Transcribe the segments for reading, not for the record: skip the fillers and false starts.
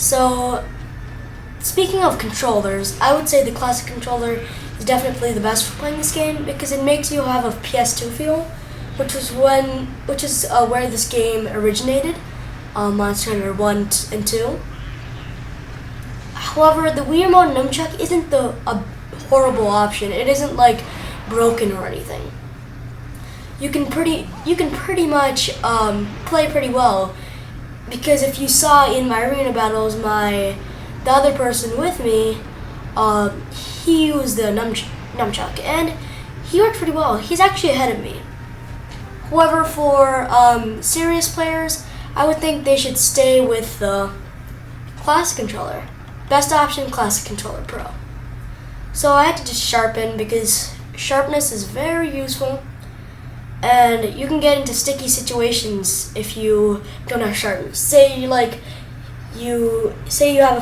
So, speaking of controllers, I would say the classic controller is definitely the best for playing this game because it makes you have a PS2 feel, which is where this game originated, Monster Hunter 1 and 2. However, the Wii Remote Nunchuck isn't a horrible option. It isn't like broken or anything. You can pretty much play pretty well, because if you saw in my arena battles, the other person with me, he used the nunchuck and he worked pretty well. He's actually ahead of me. However, for serious players, I would think they should stay with the classic controller. Best option, classic controller Pro. So I had to just sharpen because sharpness is very useful, and you can get into sticky situations if you don't have sharpness. Say you have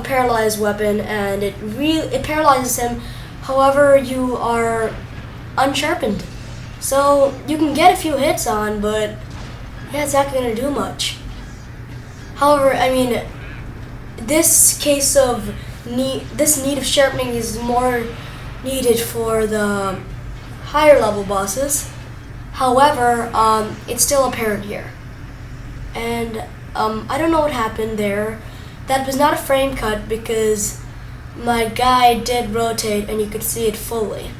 a paralyzed weapon and it paralyzes him. However, you are unsharpened, so you can get a few hits on, but yeah, it's not going to do much. However, I mean, this need of sharpening is more needed for the higher level bosses. However, it's still apparent here. And I don't know what happened there. That was not a frame cut because my guy did rotate and you could see it fully.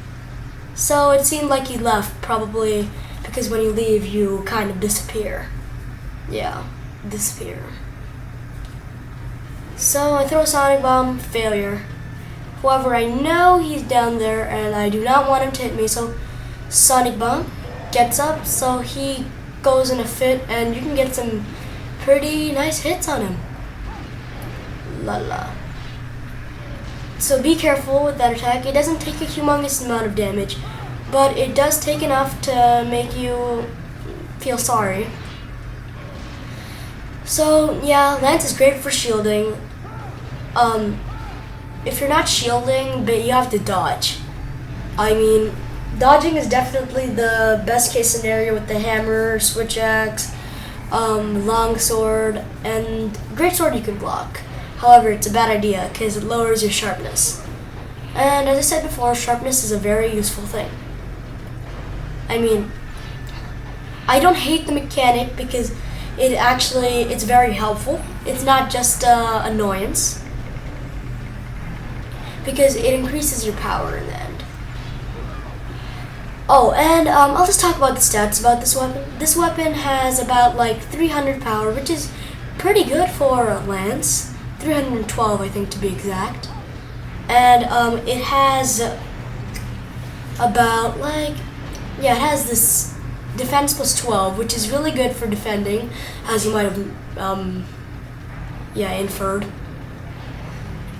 So it seemed like he left, probably because when you leave you kind of disappear. Yeah, disappear. So I throw a Sonic Bomb, failure. However, I know he's down there and I do not want him to hit me, so Sonic Bomb gets up, so he goes in a fit and you can get some pretty nice hits on him. La la. So be careful with that attack. It doesn't take a humongous amount of damage, but it does take enough to make you feel sorry. So yeah, Lance is great for shielding. If you're not shielding, but you have to dodge. I mean, dodging is definitely the best case scenario with the hammer, switch axe, long sword, and great sword you can block. However, it's a bad idea because it lowers your sharpness. And as I said before, sharpness is a very useful thing. I mean, I don't hate the mechanic because it's very helpful. It's not just annoyance, because it increases your power in the end. Oh, and I'll just talk about the stats about this weapon. This weapon has about like 300 power, which is pretty good for a lance. 312, I think, to be exact. And it has about it has this defense plus 12, which is really good for defending, as you might have inferred.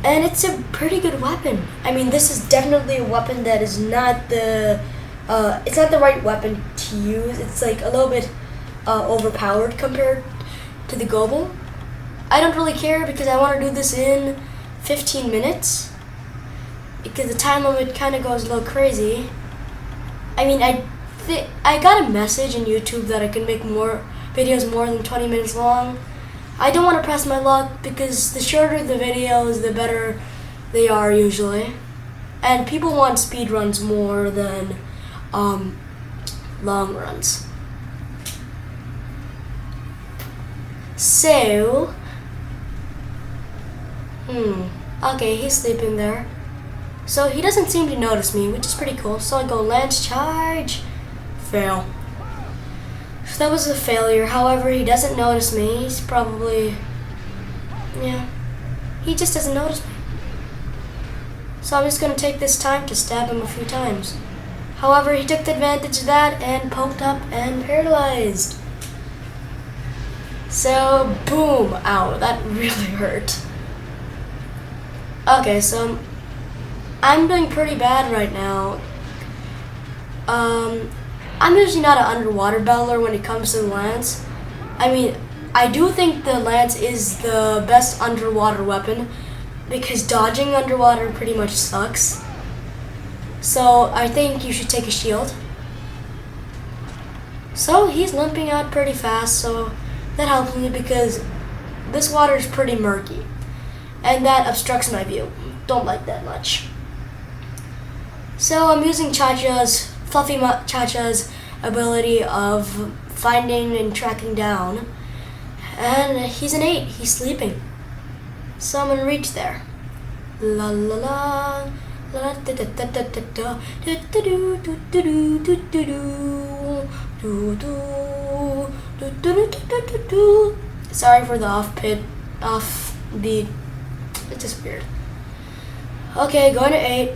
And it's a pretty good weapon. I mean, this is definitely a weapon that is not it's not the right weapon to use. It's like a little bit overpowered compared to the Gobul. I don't really care because I want to do this in 15 minutes because the time limit kind of goes a little crazy. I mean, I got a message in YouTube that I can make more videos more than 20 minutes long. I don't want to press my luck because the shorter the videos, the better they are usually. And people want speed runs more than long runs. So, okay, he's sleeping there. So he doesn't seem to notice me, which is pretty cool. So I go Lance charge, fail. So that was a failure. However, he doesn't notice me. He's probably, he just doesn't notice me. So I'm just gonna take this time to stab him a few times. However, he took the advantage of that and poked up and paralyzed. So, boom, ow, that really hurt. Okay, so I'm doing pretty bad right now. I'm usually not an underwater battler when it comes to the lance. I mean, I do think the lance is the best underwater weapon because dodging underwater pretty much sucks. So I think you should take a shield. So he's limping out pretty fast, so that helps me because this water is pretty murky. and that obstructs my view. Don't like that much. So I'm using Chacha's ability of finding and tracking down, and he's an 8. He's sleeping. So I'm gonna reach there. La la la. Sorry for the offbeat. It's just weird. Okay, going to 8.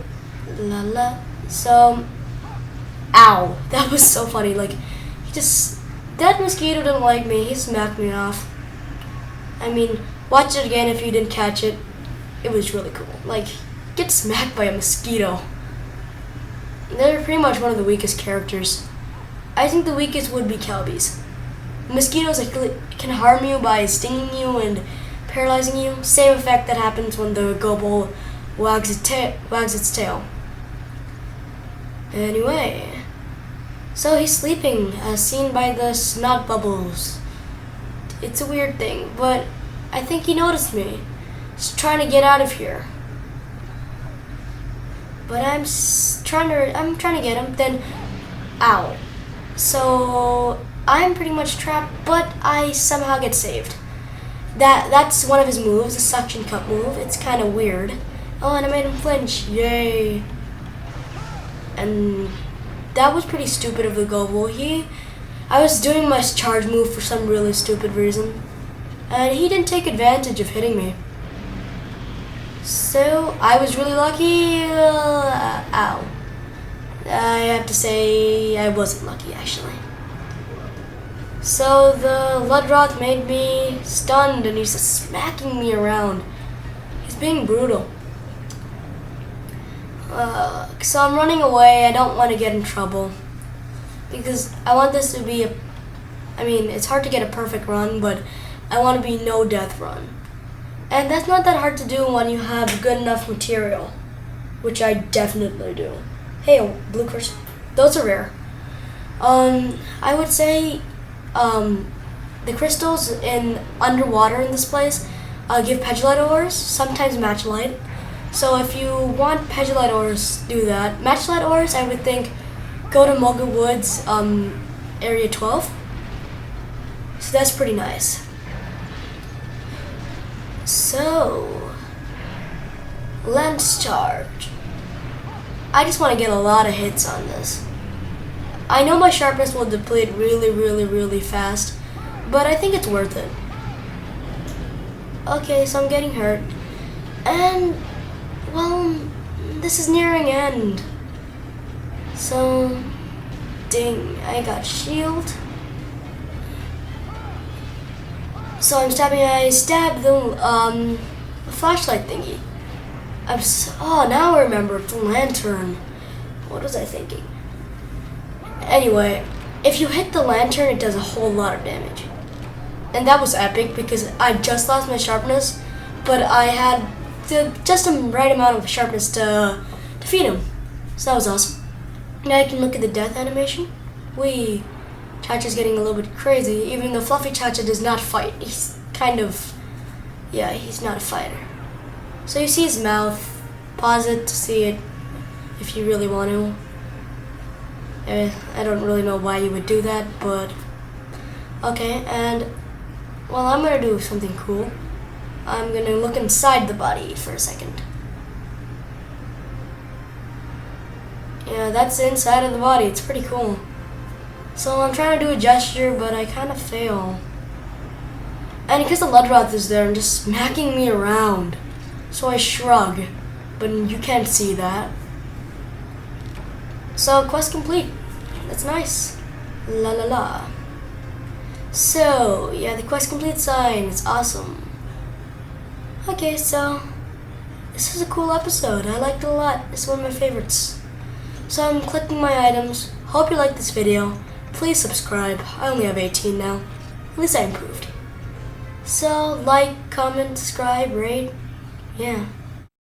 La la. So, ow, that was so funny. Like, that mosquito didn't like me. He smacked me off. I mean, watch it again if you didn't catch it. It was really cool. Like, get smacked by a mosquito. They're pretty much one of the weakest characters. I think the weakest would be Kelbies. Mosquitoes can harm you by stinging you and paralyzing you. Same effect that happens when the Gobul wags its tail. Anyway, so he's sleeping, as seen by the snot bubbles. It's a weird thing, but I think he noticed me. He's trying to get out of here. But I'm trying to get him. Then, ow. So I'm pretty much trapped, but I somehow get saved. That's one of his moves, the suction cup move. It's kind of weird. Oh, and I made him flinch. Yay. And that was pretty stupid of the Gobul. I was doing my charge move for some really stupid reason, and he didn't take advantage of hitting me. So I was really lucky. Ow. I have to say I wasn't lucky, actually. So the Ludroth made me stunned, and he's just smacking me around. He's being brutal. So I'm running away. I don't want to get in trouble, because I want this to be it's hard to get a perfect run, but I want to be no death run. And that's not that hard to do when you have good enough material, which I definitely do. Hey, blue crystal. Those are rare. I would say the crystals underwater in this place give Pegilite ores, sometimes matchlite. So if you want Pegilite ores, do that. Matchlite ores, I would think, go to Mulga Woods, area 12. So that's pretty nice. So, lens charge. I just want to get a lot of hits on this. I know my sharpness will deplete really, really, really fast, but I think it's worth it. Okay, so I'm getting hurt. And, well, this is nearing end. So, ding, I got shield. So I stabbed the flashlight thingy. Now I remember, the lantern. What was I thinking? Anyway, if you hit the lantern, it does a whole lot of damage. And that was epic, because I just lost my sharpness, but I had just the right amount of sharpness to defeat him. So that was awesome. Now I can look at the death animation. Chacha's getting a little bit crazy, even though Fluffy Chacha does not fight. He's he's not a fighter. So you see his mouth. Pause it to see it if you really want to. I don't really know why you would do that, but okay. And well, I'm gonna do something cool. I'm gonna look inside the body for a second. Yeah, that's the inside of the body. It's pretty cool. So I'm trying to do a gesture, but I kind of fail. And because the Ludroth is there and just smacking me around, so I shrug, but you can't see that. So quest complete. That's nice. La la la. So yeah, the quest complete sign. It's awesome. Okay, so this is a cool episode. I liked it a lot. It's one of my favorites. So I'm clicking my items. Hope you liked this video. Please subscribe. I only have 18 now. At least I improved. So like, comment, subscribe, rate. Yeah.